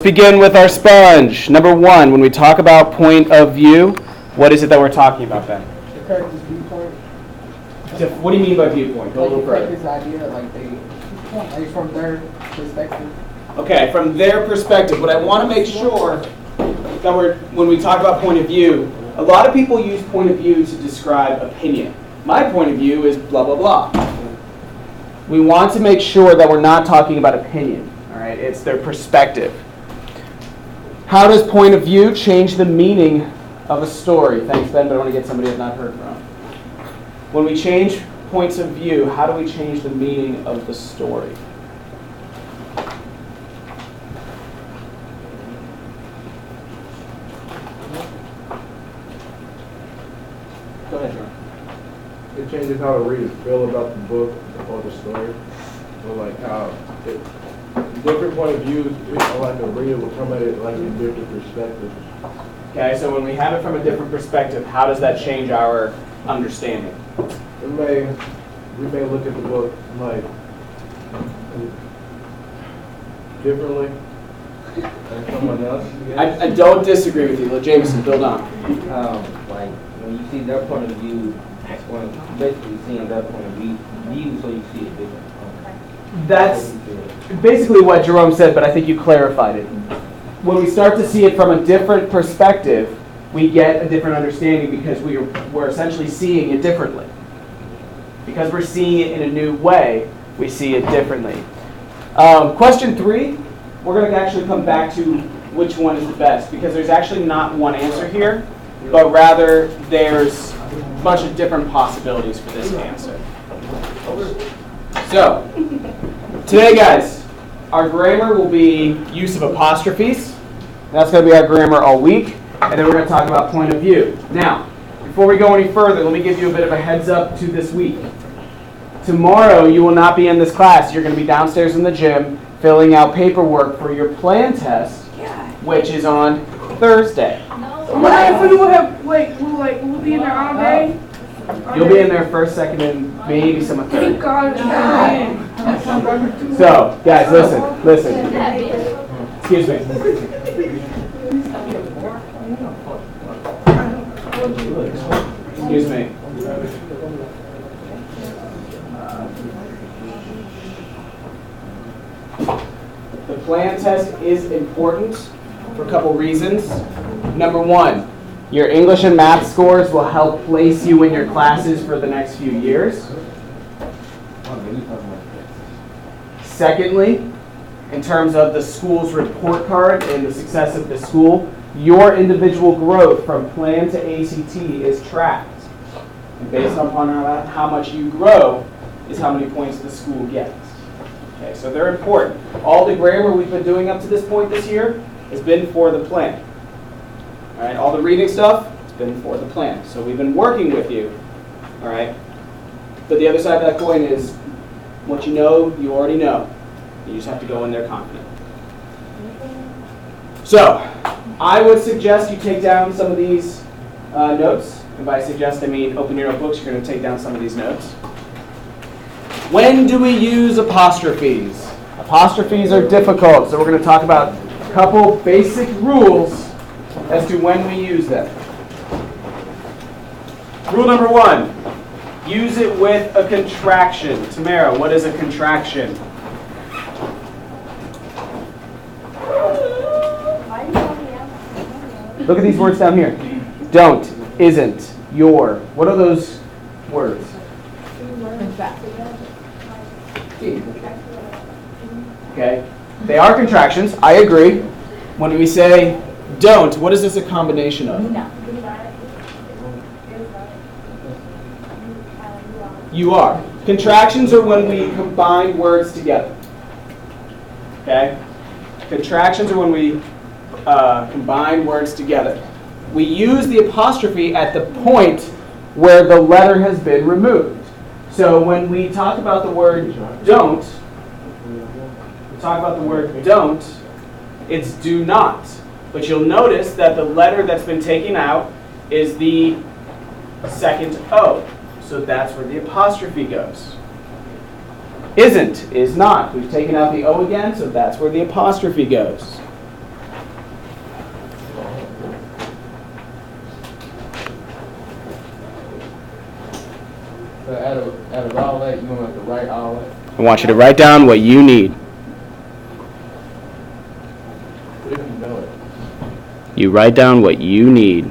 Begin with our sponge. Number one, when we talk about point of view, what is it that we're talking about then? The character's viewpoint. What do you mean by viewpoint? Go a little further. This idea, like from their perspective. Okay, from their perspective, but I want to make sure that when we talk about point of view, a lot of people use point of view to describe opinion. My point of view is blah, blah, blah. We want to make sure that we're not talking about opinion, all right? It's their perspective. How does point of view change the meaning of a story? Thanks, Ben, but I want to get somebody I've not heard from. When we change points of view, how do we change the meaning of the story? Go ahead, John. It changes how the readers feel about the book or the story. So like how different point of views, like a reader will come at it like in different perspectives. Okay, so when we have it from a different perspective, how does that change our understanding? We may look at the book like differently than someone else. I don't disagree with you. Let Jameson build on. Like when you see their point of view, that's when basically seeing their point of view, so you see it different. That's basically what Jerome said, but I think you clarified it. When we start to see it from a different perspective, we get a different understanding because we're essentially seeing it differently. Because we're seeing it in a new way, we see it differently. Question 3, we're going to actually come back to which one is the best, because there's actually not one answer here, but rather there's a bunch of different possibilities for this answer. So, today, guys, our grammar will be use of apostrophes. That's going to be our grammar all week. And then we're going to talk about point of view. Now, before we go any further, let me give you a bit of a heads up to this week. Tomorrow, you will not be in this class. You're going to be downstairs in the gym filling out paperwork for your plan test, which is on Thursday. We'll be in there all day? You'll be in there first, second, and maybe some of third. Thank God. So, guys, listen. Excuse me. Excuse me. The plan test is important for a couple reasons. Number one, your English and math scores will help place you in your classes for the next few years. Secondly, in terms of the school's report card and the success of the school, your individual growth from plan to ACT is tracked. And based upon how much you grow is how many points the school gets. Okay, so they're important. All the grammar we've been doing up to this point this year has been for the plan. All right, all the reading stuff, it's been for the plan. So we've been working with you, all right? But the other side of that coin is what you know, you already know. You just have to go in there confident. So I would suggest you take down some of these notes. And by suggest, I mean open your notebooks. You're going to take down some of these notes. When do we use apostrophes? Apostrophes are difficult, so we're going to talk about a couple basic rules as to when we use them. Rule number 1, use it with a contraction. Tamara, what is a contraction? Look at these words down here. Don't, isn't, your. What are those words? Okay, they are contractions, I agree. When we say don't, what is this a combination of? You are. Contractions are when we combine words together. Okay? Contractions are when we combine words together. We use the apostrophe at the point where the letter has been removed. So when we talk about the word don't, it's do not. But you'll notice that the letter that's been taken out is the second O. So that's where the apostrophe goes. Isn't is not. We've taken out the O again, so that's where the apostrophe goes. all that, you don't have to write all that. I want you to write down what you need. If you know it. You write down what you need.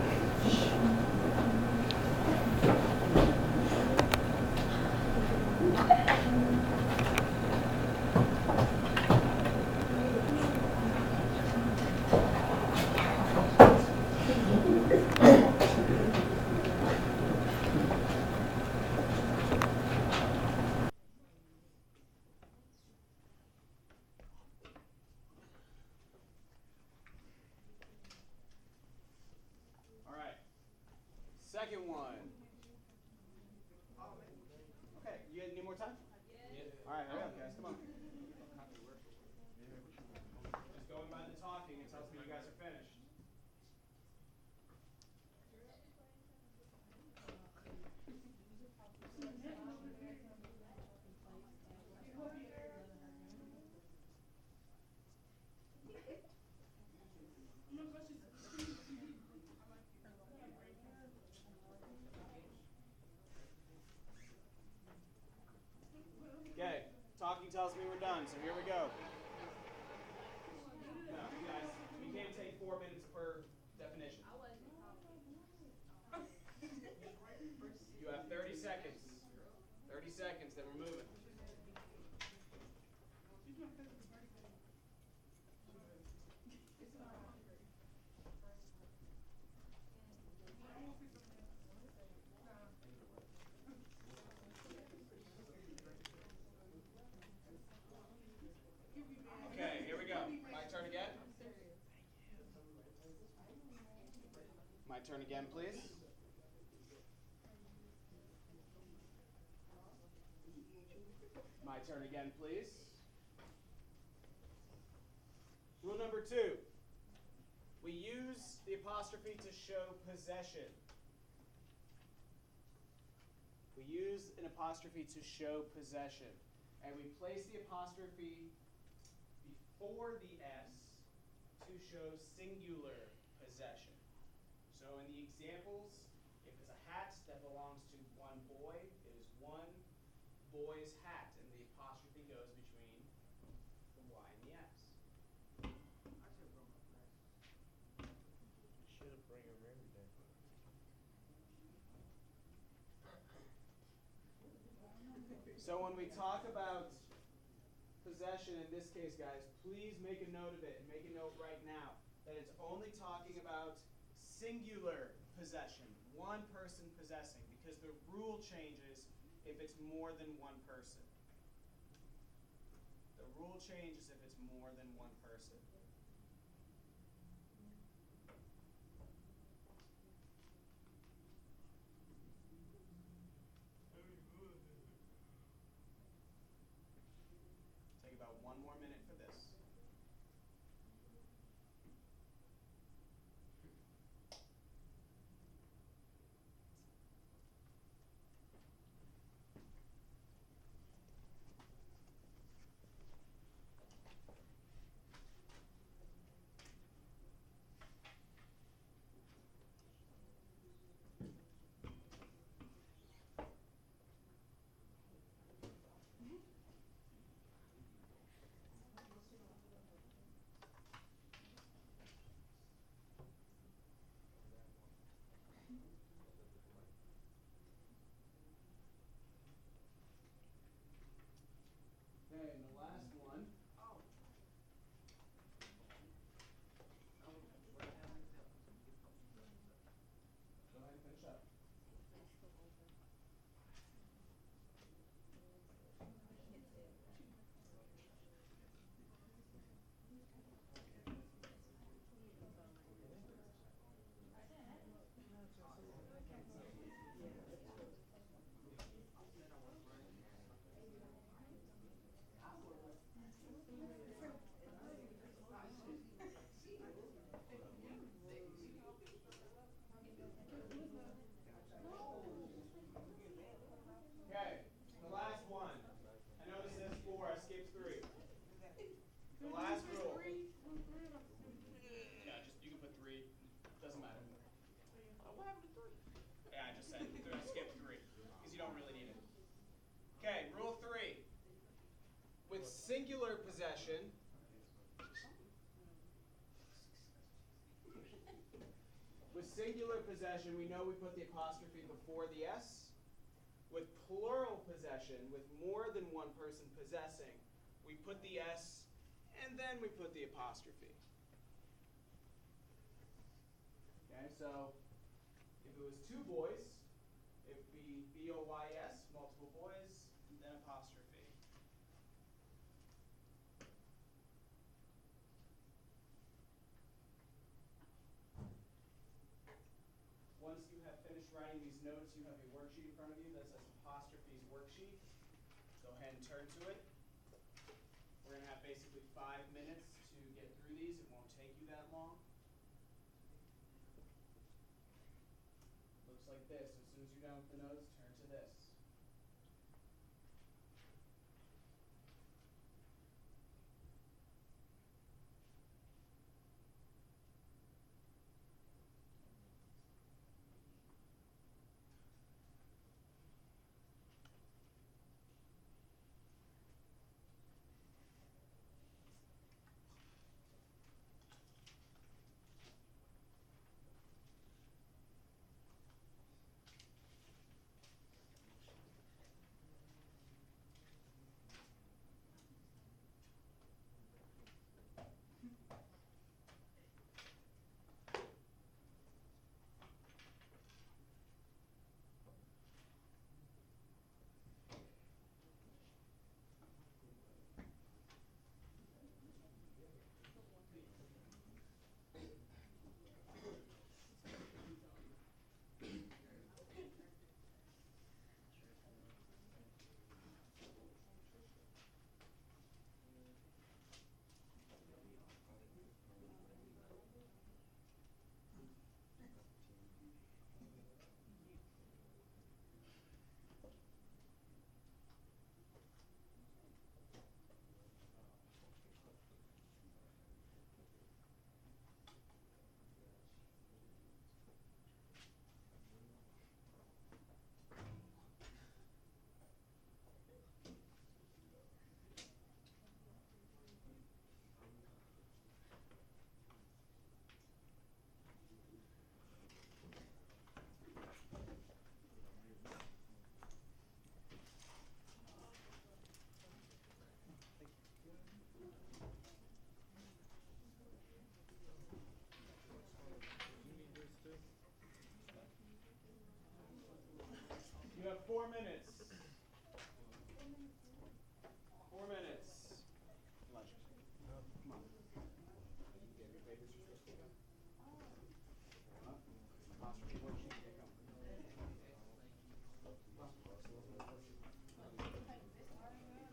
All right. Second one. Okay, you guys need more time? Yeah. All right, hurry up, guys. Come on. Just going by the talking, it tells me you guys are finished. Okay, talking tells me we're done, so here we go. No, guys, we can't take 4 minutes per definition. You have 30 seconds. 30 seconds, then we're moving. Okay, here we go. My turn again. My turn again, please. My turn again, please. Rule number 2. We use the apostrophe to show possession. We use an apostrophe to show possession. And we place the apostrophe before the S to show singular possession. So in the examples, if it's a hat that belongs to one boy, it is one boy's hat, and the apostrophe goes between the Y and the S. So when we talk about possession in this case, guys, please make a note of it, and make a note right now, that it's only talking about singular possession, one person possessing, because the rule changes if it's more than one person. The rule changes if it's more than one person. Take about 1 more minute for this. Okay, and the last one. Go ahead and finish up. Okay, the last one. I noticed there's 4. I skipped 3. The last rule. Yeah, just you can put 3. Doesn't matter. What happened to 3? Yeah, I just said I skipped 3 because you don't really need it. Okay, rule 3. With singular possession, we know we put the apostrophe before the S. With plural possession, with more than one person possessing, we put the S and then we put the apostrophe. Okay, so if it was 2 boys, it would be B-O-Y-S, multiple boys, then apostrophe. Once you have finished writing these notes, you have a worksheet in front of you that says apostrophes worksheet. Go ahead and turn to it. We're going to have basically 5 minutes to get through these. It won't take you that long. Looks like this. As soon as you're done with the notes, turn to this. You have 4 minutes. 4 minutes. Elijah. Come on. You get your papers. You're supposed to go. Apostrophe worksheet. Get going. It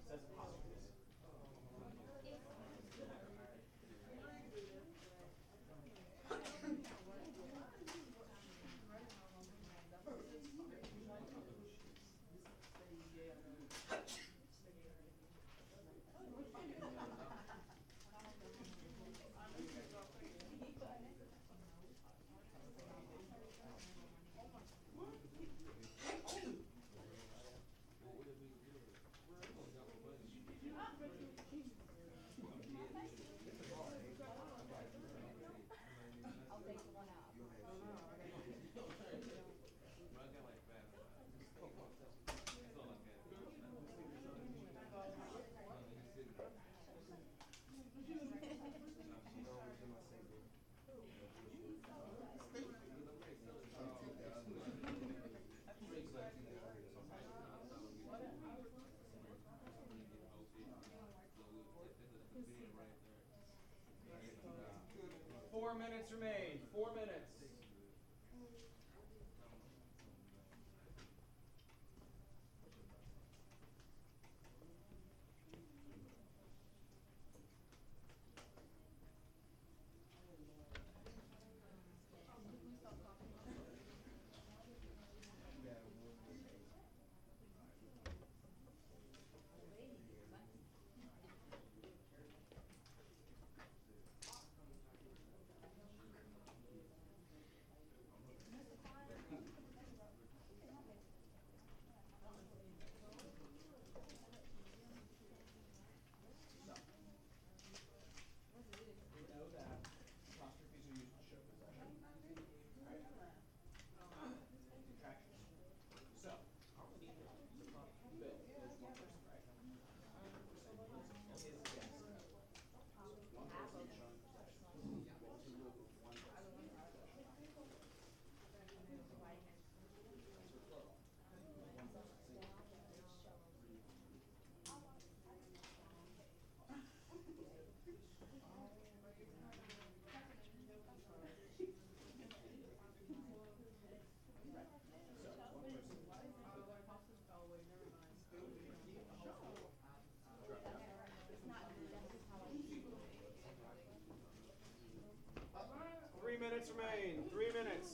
says apostrophes. I'll take the one out. Four minutes remain. 4 minutes. 3 minutes.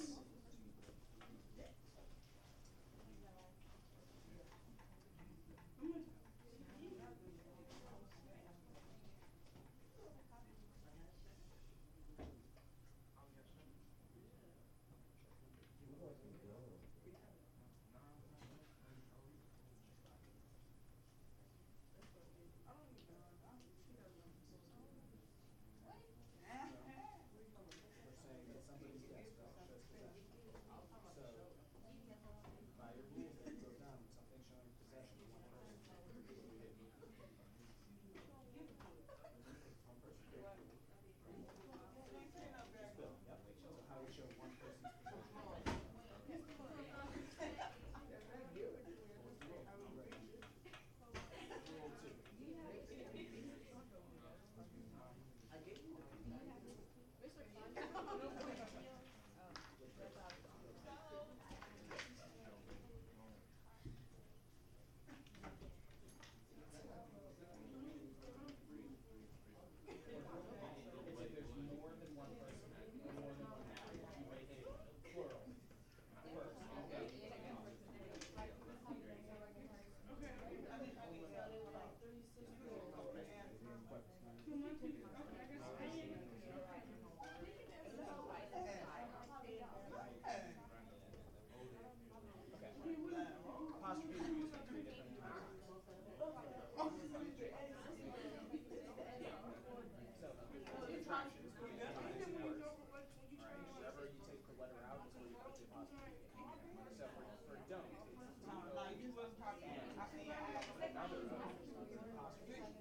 We're saying that somebody's desk fell just possession. So, by your rules, it goes down with something showing possession of one person. Just Bill, yep. So how we show one person's possession. Rule 2. It's if there's more than one person, more than one act, you make it plural. First. Okay. Apostrophe is used in 3 different times. So, contractions, we use in words. Alright, wherever you take the letter out is where you put the apostrophe in. So for don't, it's D-O-N, another O, is an apostrophe. Okay,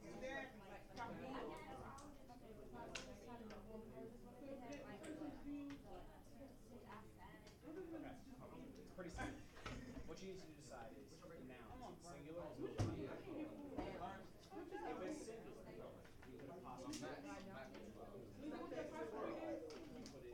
it's pretty simple. What you need to decide is the noun, is it singular, is it plural? If it's singular, you put apostrophe next. If it's plural, you put it after one sister.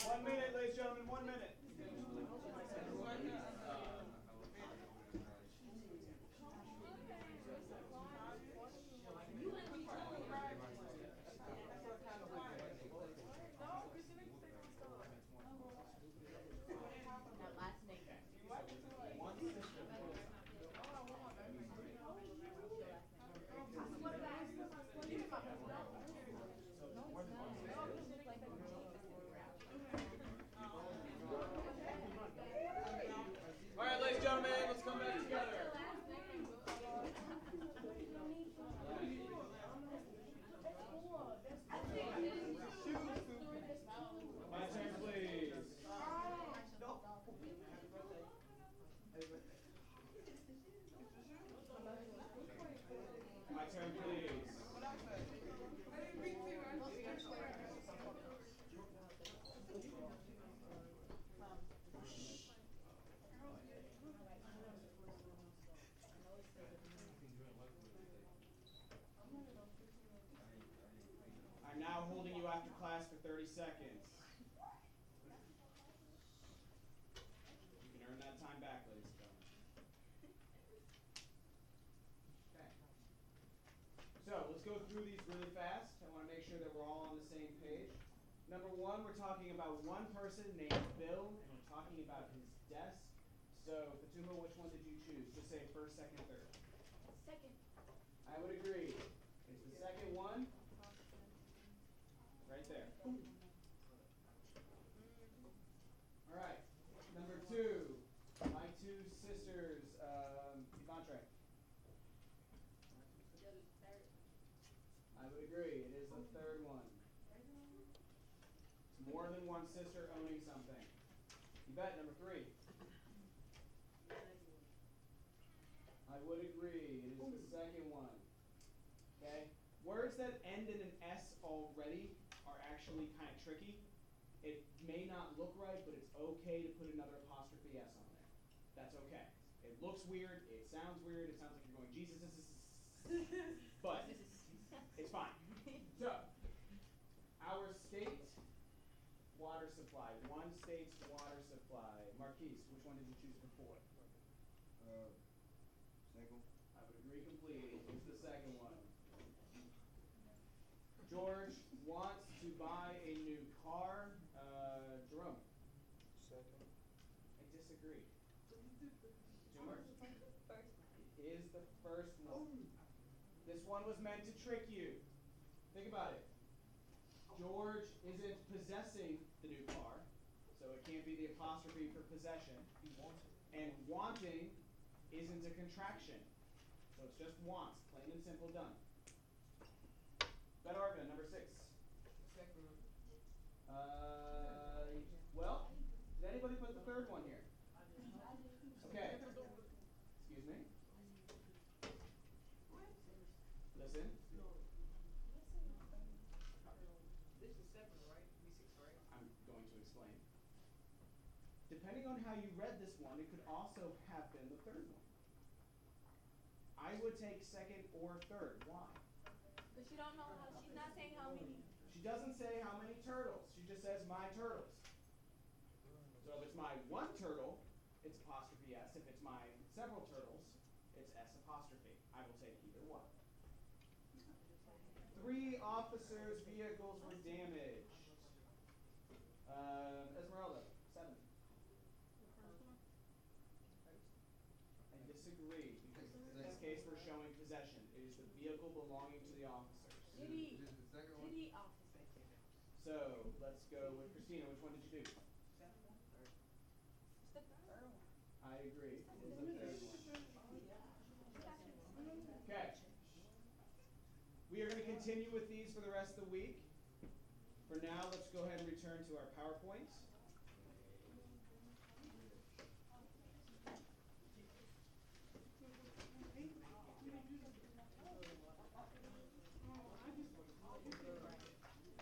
One minute, ladies and gentlemen, 1 minute. That last name. One sister. All right, ladies and gentlemen, let's come back together. My turn, please. My turn, please. I'm now holding you after class for 30 seconds. You can earn that time back, ladies and gentlemen. Okay. So let's go through these really fast. I want to make sure that we're all on the same page. Number 1, we're talking about one person named Bill, and we're talking about his desk. So, Fatuma, which one did you choose? Just say first, second, third. Second. I would agree. It's the second one. All right, number 2, my two sisters, Yvonne. I would agree, it is the third one. It's more than one sister owning something. Yvette, number 3. I would agree, it is the second one. Okay? Words that end in an S already are actually kind of tricky. It may not look right, but it's okay to put another apostrophe S on there. That's okay. It looks weird, it sounds weird, it sounds like you're going Jesus, but it's fine. So, our state water supply, one state's water supply. Marquise, which one did you choose before? Second. I would agree completely. It's the second one. George wants to buy a new car. Jerome? Second. I disagree. George? It is the first one. This one was meant to trick you. Think about it. George isn't possessing the new car, so it can't be the apostrophe for possession. He wants it. And wanting isn't a contraction. So it's just wants, plain and simple, done. Better argument, number 6. Second. Well, did anybody put the third one here? Okay. Excuse me. Listen. This is 7, right? We 6, right? I'm going to explain. Depending on how you read this one, it could also have been the third one. I would take second or third. Why? But you don't know how, she's not saying how many. She doesn't say how many turtles. She just says my turtles. So if it's my one turtle, it's apostrophe S. If it's my several turtles, it's S apostrophe. I will take either one. 3 officers' vehicles were damaged. Esmeralda, 7. I disagree, because in this case we're showing possession. It is the vehicle belonging to the officers. City, This is the second one? city officer. So let's go with Christina. Which one did you do? It's the third one. I agree. It is the third one. Okay. We are going to continue with these for the rest of the week. For now, let's go ahead and return to our PowerPoint.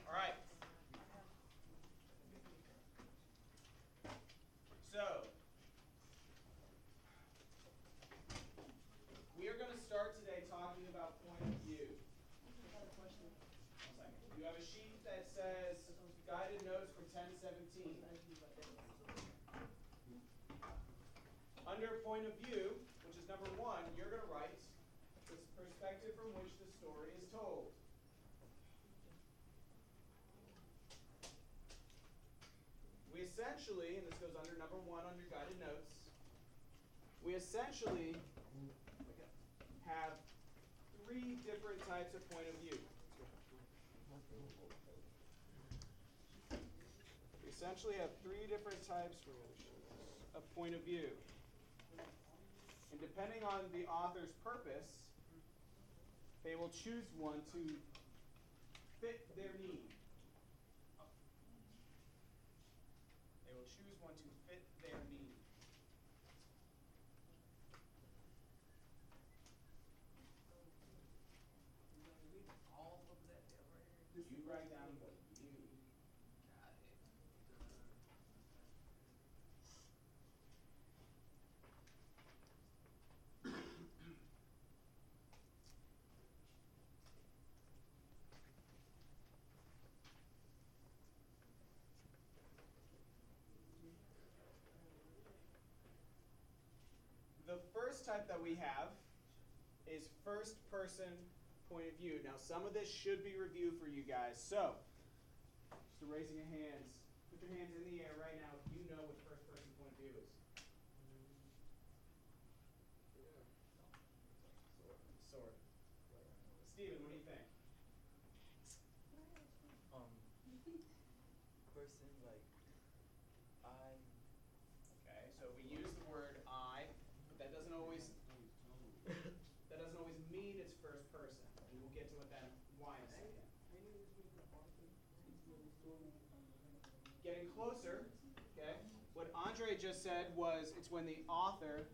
All right. So, we are going to start today talking about point of view. One second. You have a sheet that says guided notes for 1017. Under point of view, which is number 1, you're going to write the perspective from which the story is told. We essentially, and this goes under number 1 on your guided notes, we essentially have 3 different types of point of view. We essentially have 3 different types of point of view. And depending on the author's purpose, they will choose one to fit their need. They will choose one to fit their need. All of that there right here. You write down what you. Got it. The first type that we have is first person point of view. Now some of this should be reviewed for you guys. So, just raising your hands, put your hands in the air right now if you know what first person point of view is. Sort of. Steven, what do you think? person, like, I. Okay, so we use the word I, but that doesn't always mean it's first person. And we'll get to what that why in a second. Getting closer, okay? What Andre just said was it's when the author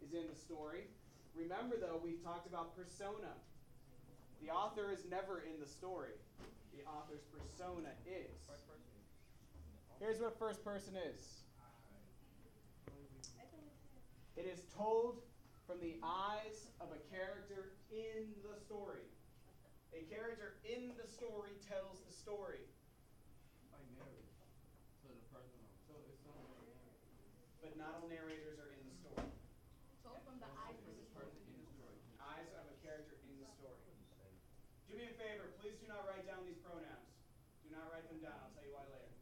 is in the story. Remember though, we've talked about persona. The author is never in the story. The author's persona is. Here's what first person is. It is told from the eyes of a character in the story. A character in the story tells the story. Like narrative. So the person, so it's something like narrative. But not all narrators are in the story. Told from the eyes of This the person in the story. Eyes of a character in the story. Do me a favor, please do not write down these pronouns. Do not write them down, I'll tell you why later.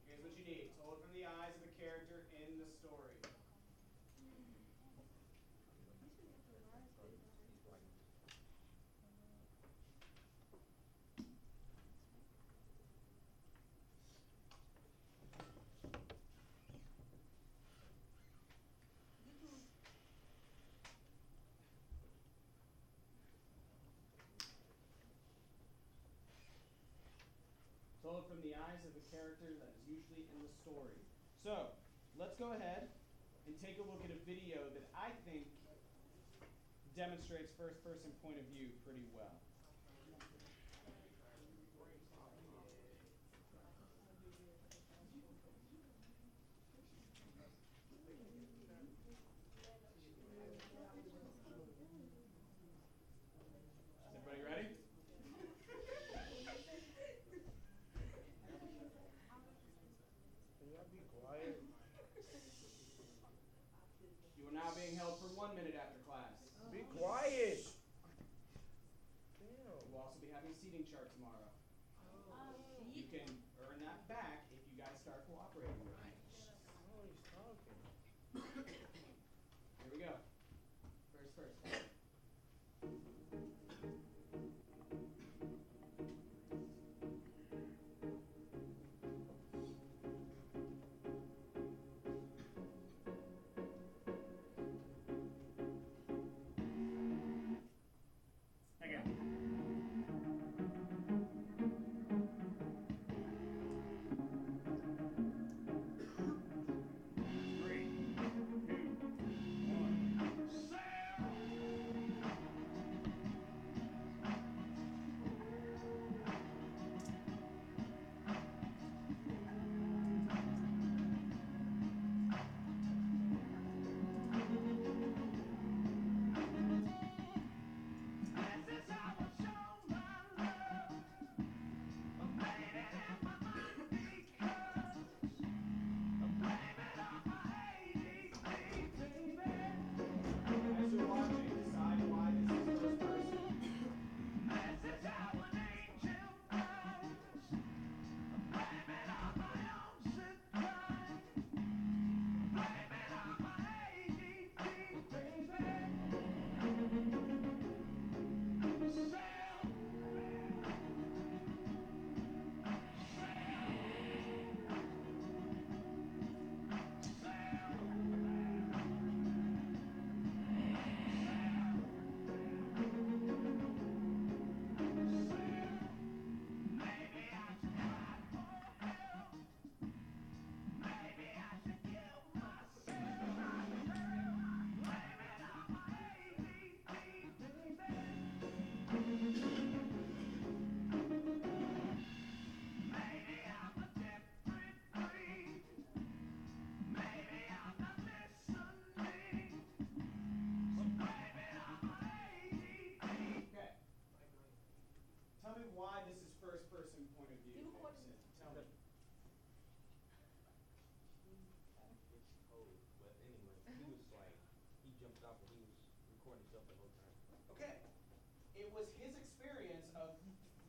Here's what you need. Told from the eyes of a character in the story. Told from the eyes of a character that is usually in the story. So, let's go ahead and take a look at a video that I think demonstrates first person point of view pretty well. Is everybody ready? Can y'all be quiet? You are now being held for 1 minute after class. Be quiet! Damn. We'll also be having a seating chart tomorrow. You can earn that back if you guys start cooperating with me. Oh, he's talking. Here we go. First person. As you're watching, decide why this is first person. Okay. Tell me why this is first person point of view. Jason. Tell me. It's cold, but anyway, he was like, he jumped out, but he was recording himself the whole time. Okay. It was his experience of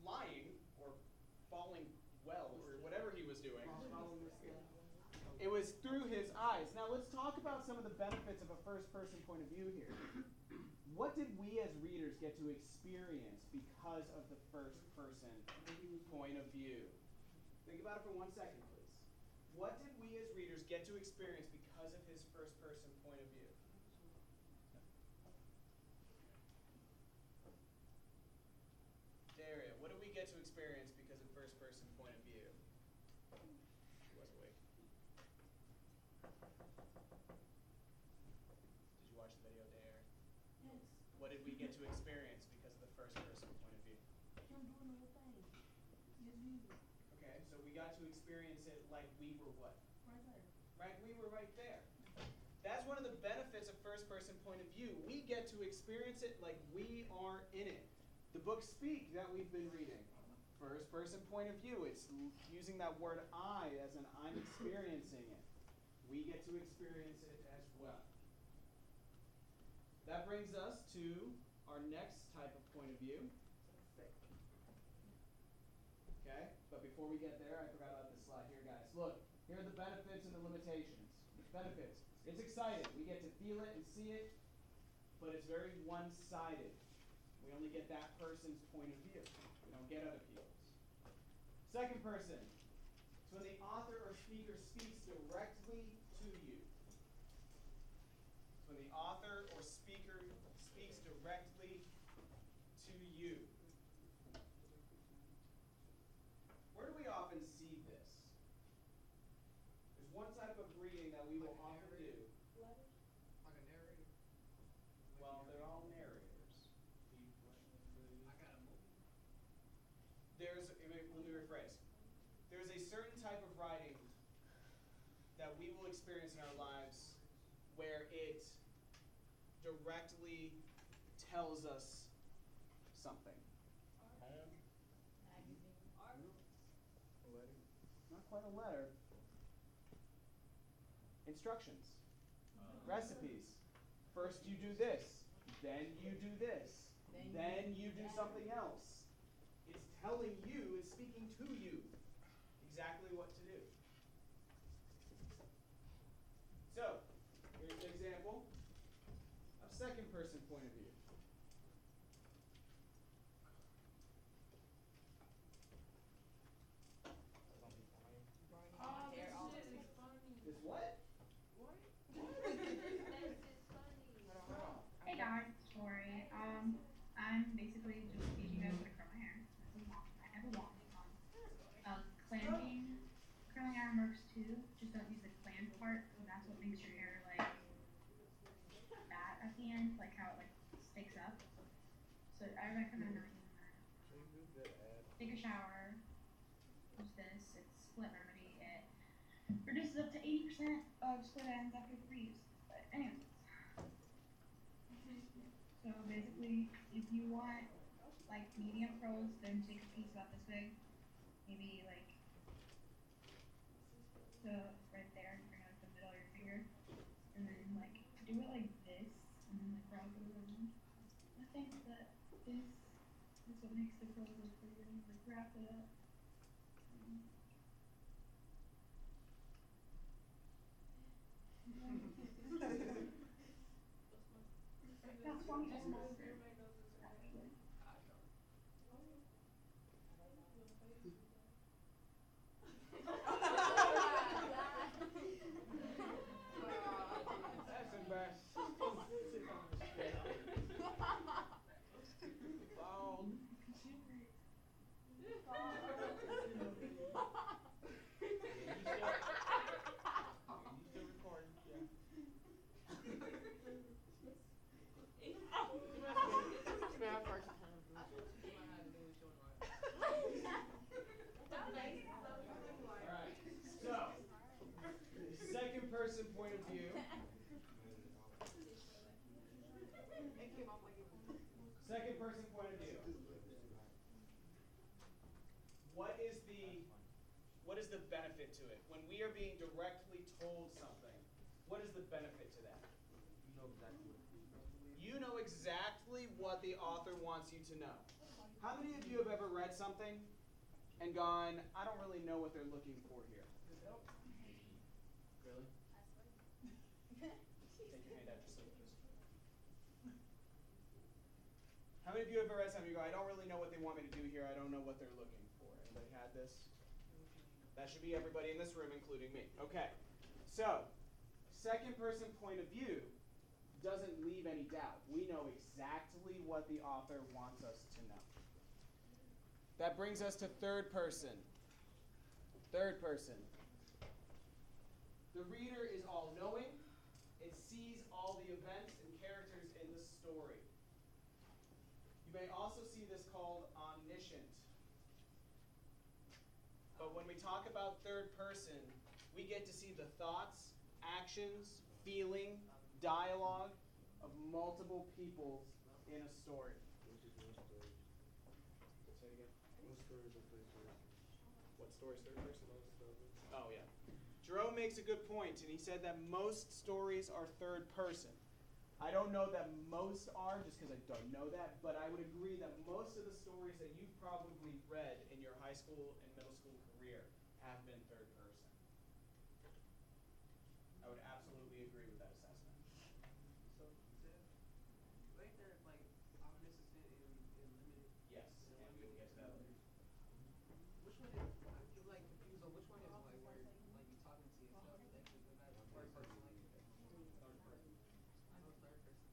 flying or falling well or whatever he was doing. It was through his eyes. Now let's talk about some of the benefits of a first person point of view here. What did we as readers get to experience because of the first person point of view. Think about it for 1 second, please. What did we as readers get to experience because of his first person point of view? Daria, what did we get to experience because of first person point of view? She was awake. Did you watch the video, Daria? Yes. What did we get to experience because of the first person point of view? Him doing the whole thing. Just music. Okay, so we got to experience it like we were what? Right there. Right, we were right there. That's one of the benefits of first person point of view. We get to experience it like we are in it. The book Speak that we've been reading, first person point of view. It's using that word I as an I'm experiencing it. We get to experience it as well. That brings us to our next type of point of view. Okay, but before we get there, I forgot about this slide here, guys. Look, here are the benefits and the limitations. Benefits. It's exciting. We get to feel it and see it, but it's very one-sided. We only get that person's point of view. We don't get other people's. Second person. It's when the author or speaker speaks directly to you. It's when the author or speaker speaks directly to you. Where do we often see this? There's one type of reading that we will often do. Like a narrator. Well, they're all narrators. I got a movie. Let me rephrase. There's a certain type of writing that we will experience in our lives where it directly tells us something. Not quite a letter. Instructions. Recipes. First you do this, then you do this, then you do something else. It's telling you, it's speaking to you exactly what to do. So, here's an example of second person point of view. Oh, this shit is funny. This what? What? Hey guys, it's Tori. I'm basically just teaching you guys how to curl my hair. I never walked on. Clamping, curling iron works too. Just don't use the clamp part, and that's what makes your hair like fat at the end, like how it like sticks up. So I recommend not using that. Take a shower. Use this. It's split remedy. It reduces up to 80% of split ends after the reuse. But anyways. So basically, if you want like medium curls, then take a piece about this big, maybe like so right there, bring it like the middle of your finger, and then like do it like this, and then like wrap it around. I think that this is what makes the curls look pretty good. Like wrap it up. That's one just longer, actually. That's embarrassing. Bald. You still recording? Yeah. Alright, so, second person point of view. Second person point of view. What is the benefit to it? When we are being directly told something, what is the benefit to that? You know exactly what the author wants you to know. How many of you have ever read something and gone, I don't really know what they're looking for here? Really? Take your hand out your sleeve, please. How many of you have ever read something and you go, I don't really know what they want me to do here, I don't know what they're looking for? Everybody had this? That should be everybody in this room, including me. Okay. So, second person point of view doesn't leave any doubt. We know exactly what the author wants us to know. That brings us to third person. Third person. The reader is all-knowing. It sees all the events and characters in the story. You may also see this called omniscient. But when we talk about third person, we get to see the thoughts, actions, feeling, dialogue of multiple people in a story. Which is one story. Say it again. One story is a third person. What story is third person? Most of it. Oh, yeah. Jerome makes a good point, and he said that most stories are third person. I don't know that most are, just because I don't know that, but I would agree that most of the stories that you've probably read in your high school and middle school career have been third person. I would absolutely agree with that assessment. So, right there, like, omniscient and limited. Yes, and we will get to that later. Which one is, I'm like confused on which one is like where, like you talking to yourself, like, third person, like, third person. I know third person.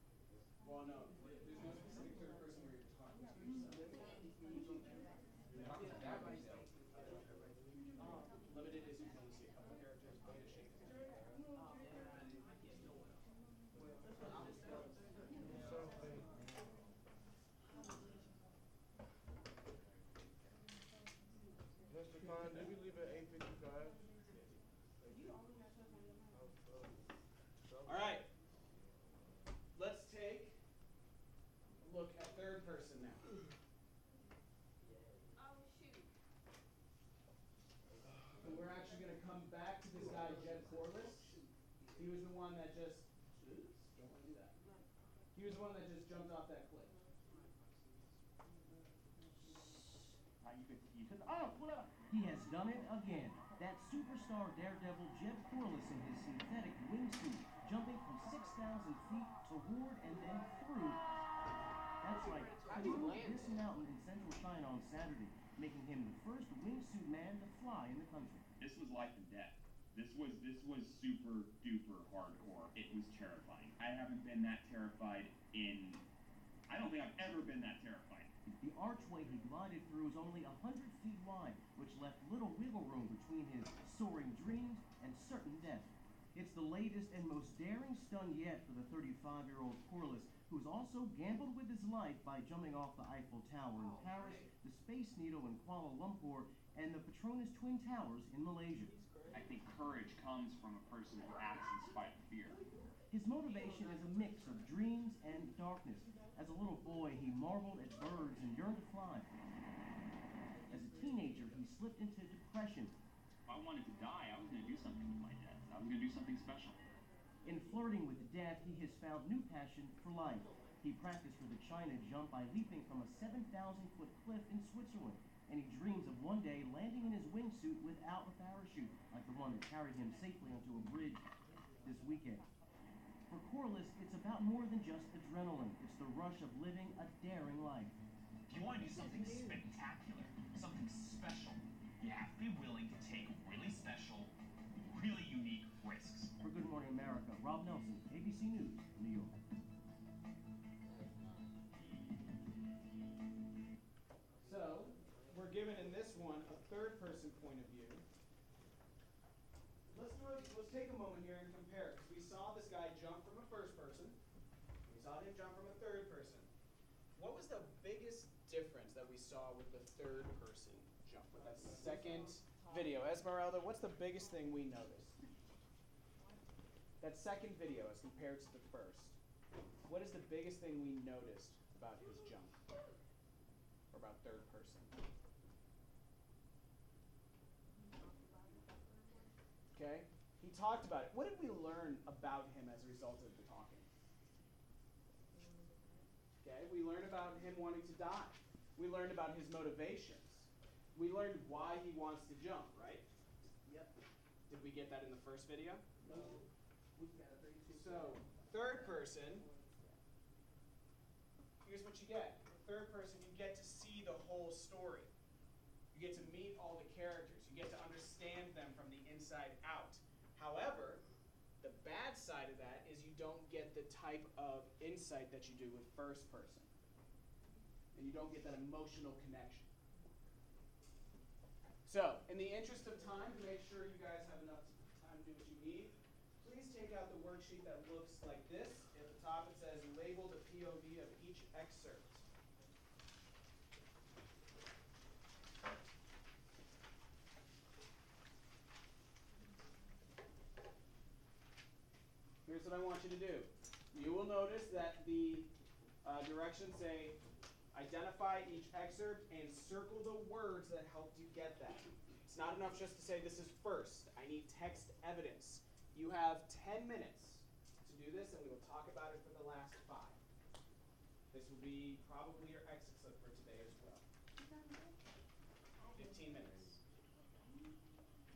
Well, no, there's no specific third person where you're talking to yourself. Everybody's like, Limited is you can only see a couple of characters, but it's shaped. Something. Mr. Khan, did we leave at 8:55? All right. Let's take a look at third person now. Oh, shoot. And we're actually going to come back to this guy, Jed Corliss. He was the one that just, don't want to do that. He was the one that just jumped off that cliff. He has done it again. That superstar daredevil Jed Corliss in his synthetic wingsuit, jumping from 6,000 feet toward and then through. That's right, through this mountain in central China on Saturday, making him the first wingsuit man to fly in the country. This was life and death. This was super duper hardcore. It was terrifying. I haven't been that terrified I don't think I've ever been that terrified. The archway he glided through was only 100 feet wide, which left little wiggle room between his soaring dreams and certain death. It's the latest and most daring stunt yet for the 35-year-old Corliss, who's also gambled with his life by jumping off the Eiffel Tower in Paris, the Space Needle in Kuala Lumpur, and the Petronas Twin Towers in Malaysia. I think courage comes from a person who acts in spite of fear. His motivation is a mix of dreams and darkness. As a little boy, he marveled at birds and yearned to fly. As a teenager, he slipped into depression. If I wanted to die, I was going to do something with my death. I was going to do something special. In flirting with death, he has found new passion for life. He practiced for the China jump by leaping from a 7,000-foot cliff in Switzerland, and he dreams of one day landing in his wingsuit without a parachute, like the one that carried him safely onto a bridge this weekend. For Corliss, it's about more than just adrenaline. It's the rush of living a daring life. If you want to do something spectacular, something special, you have to be willing to take really special, really unique risks. For Good Morning America, Rob Nelson, ABC News, New York. So, we're given in this one a third-person point of view. Let's take a moment here and compare, because we saw this guy jump from a first person. We saw him jump from a third person. What was the biggest difference that we saw with the third person jump, with that second video? Esmeralda, what's the biggest thing we noticed? That second video as compared to the first. What is the biggest thing we noticed about his jump? Or about third person? Okay? He talked about it. What did we learn about him as a result of the talking? Okay, we learned about him wanting to die. We learned about his motivations. We learned why he wants to jump, right? Yep. Did we get that in the first video? No. We got a 32. So, third person, here's what you get. Third person, you get to see the whole story. You get to meet all the characters. You get to understand them from the inside out. However, the bad side of that is you don't get the type of insight that you do with first person. And you don't get that emotional connection. So, in the interest of time, to make sure you guys have enough time to do what you need, please take out the worksheet that looks like this. At the top it says label the POV of each excerpt. Here's what I want you to do. You will notice that the directions say identify each excerpt and circle the words that helped you get that. It's not enough just to say this is first. I need text evidence. You have 10 minutes to do this, and we will talk about it for the last 5. This will be probably your exit slip for today as well. 15 minutes.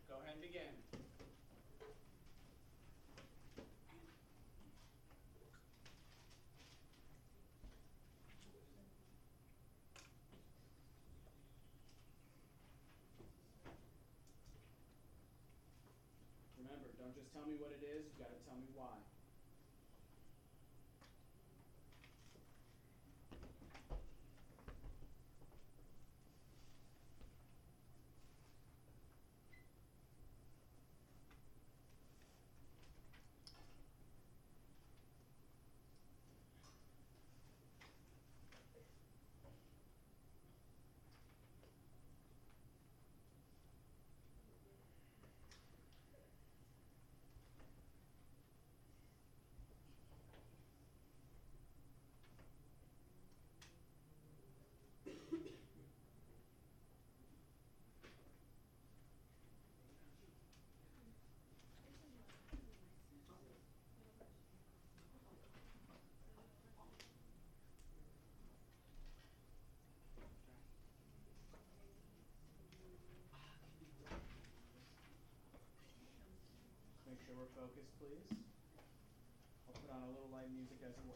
Go ahead and begin. Remember, don't just tell me what it is, you've got to tell me why. Make sure we're focused, please. I'll put on a little light music as well.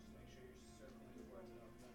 Make sure you're circling the words that are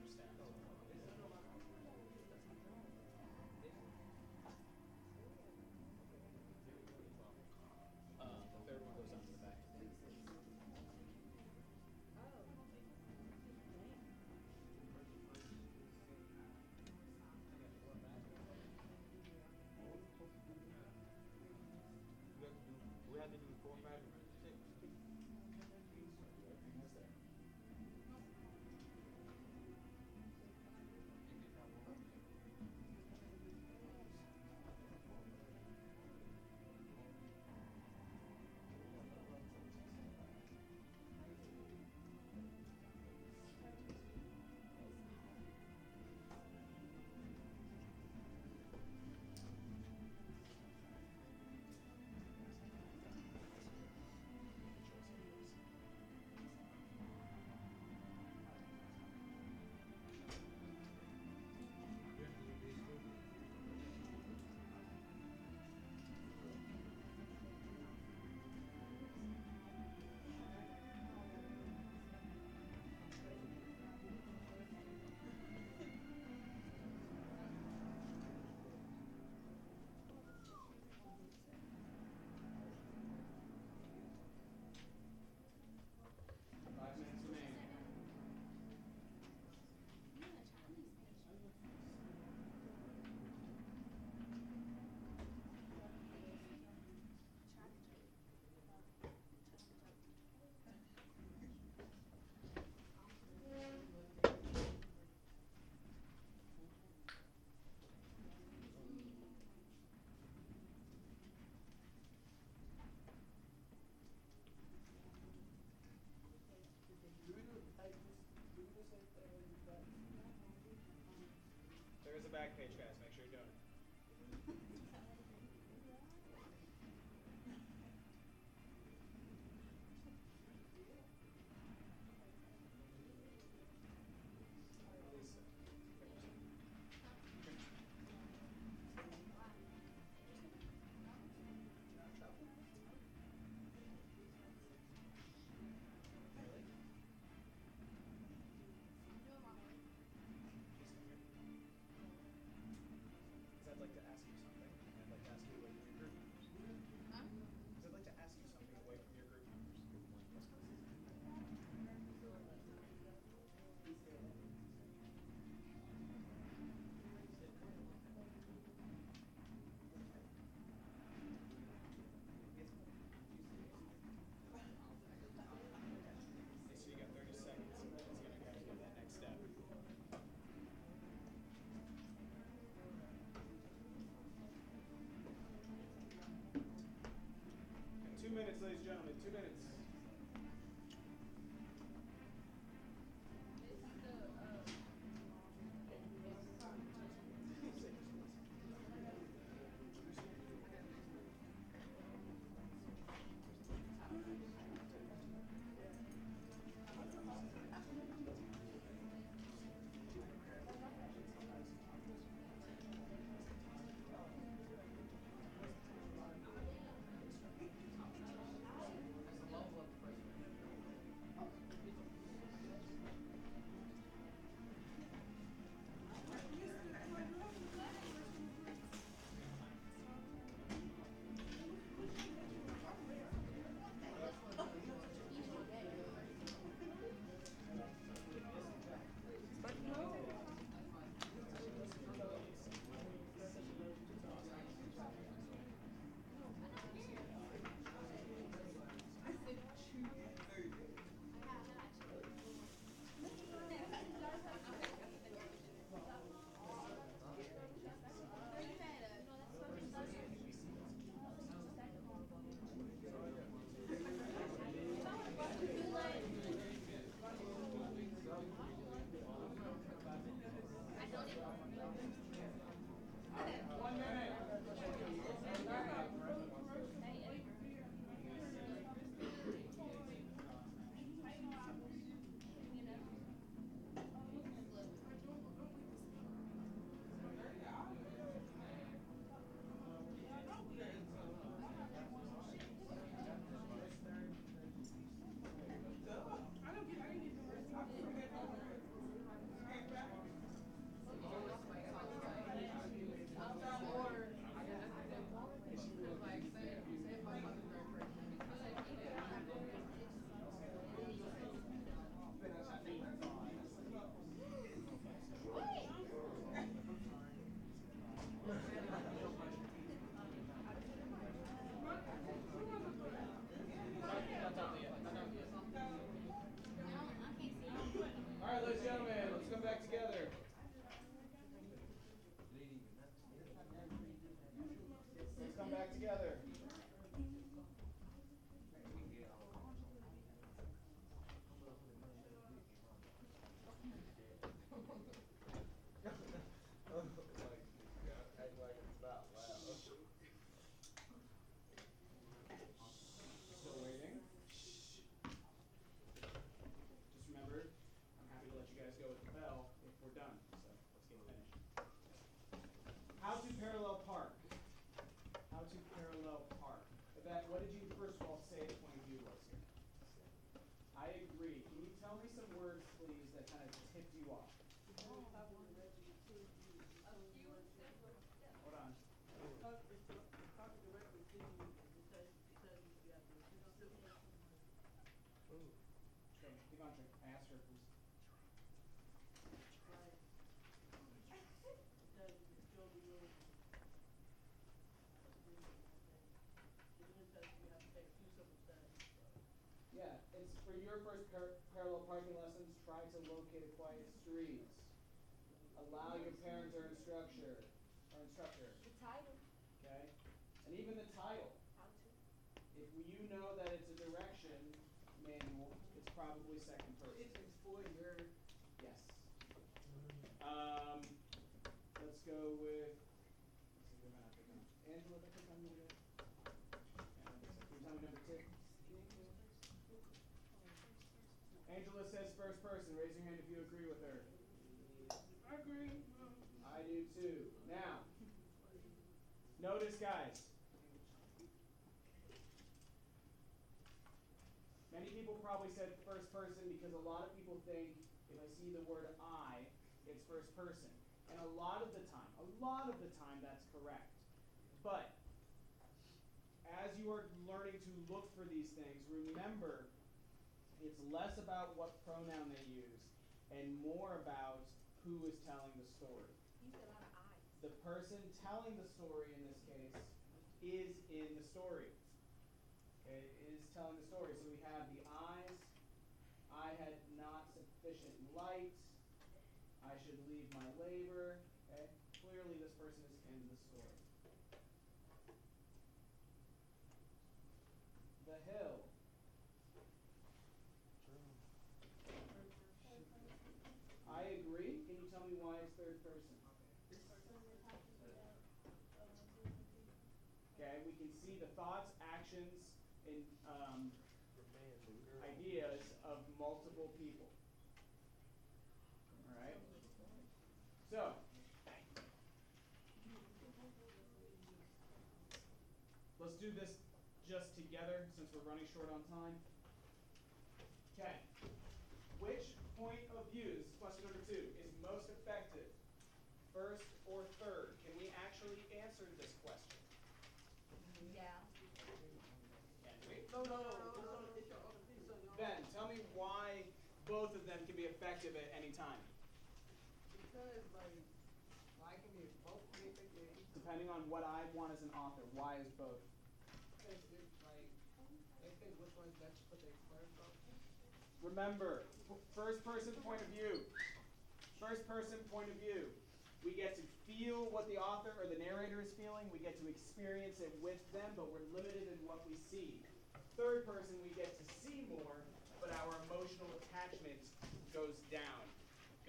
I'd like to ask you something. I'd like to ask you away from your group members. I'd like to ask you something away from your group members. 30 seconds. Let's get you guys to that next step. And 2 minutes, ladies and gentlemen, 2 minutes. All right, ladies and gentlemen, let's come back together. Let's come back together. Still waiting. Just remember, I'm happy to let you guys go with the bell if we're done. So let's get finished. How to parallel park. How to parallel park. Yvette, what did you first of all say the point of view was here? I agree. Can you tell me some words, please, that kind of tipped you off? Hold on. Okay, keep on track. I asked her, please. Yeah, it's for your first parallel parking lessons, try to locate a quiet street. Allow your parents or instructor. The title. Okay? And even the title. How to. If you know that it's a direction manual, it's probably second person. It's for your. Yes. Let's go with. Let's see, we're gonna have to Angela, because I'm new. Can you tell me number 2? Angela says first person. Raise your hand if you agree with her. I agree. I do too. Now, notice, guys. Many people probably said first person because a lot of people think if I see the word I, it's first person. And a lot of the time that's correct. But as you are learning to look for these things, remember it's less about what pronoun they use and more about who is telling the story. Use a lot of eyes. The person telling the story in this case is in the story. Okay, is telling the story. So we have the eyes. I had not sufficient light. I should leave my labor. Okay, clearly this person is in the story. The hill. I agree. Can you tell me why it's third person? Okay, we can see the thoughts, actions, and ideas of multiple people. All right. So, let's do this just together since we're running short on time. Okay. Which point of view, this is question number 2, is most effective? First or third? Can we actually answer this question? Yeah. Can we? No. Ben, tell me why both of them can be effective at any time. Because, like, I can be both be effective. Depending on what I want as an author. Why is both? Because it's like, they think which one's best to put the explainer from. Remember, first person point of view. First person point of view. We get to feel what the author or the narrator is feeling. We get to experience it with them, but we're limited in what we see. Third person, we get to see more, but our emotional attachment goes down.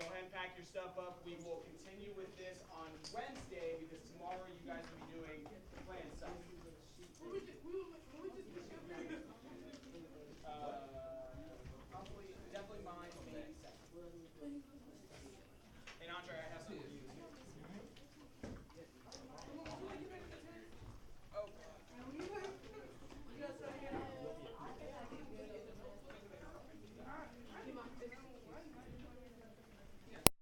Go ahead and pack your stuff up. We will continue with this on Wednesday because tomorrow you guys will be doing the plan stuff. Definitely mine, maybe second. And Andre, I have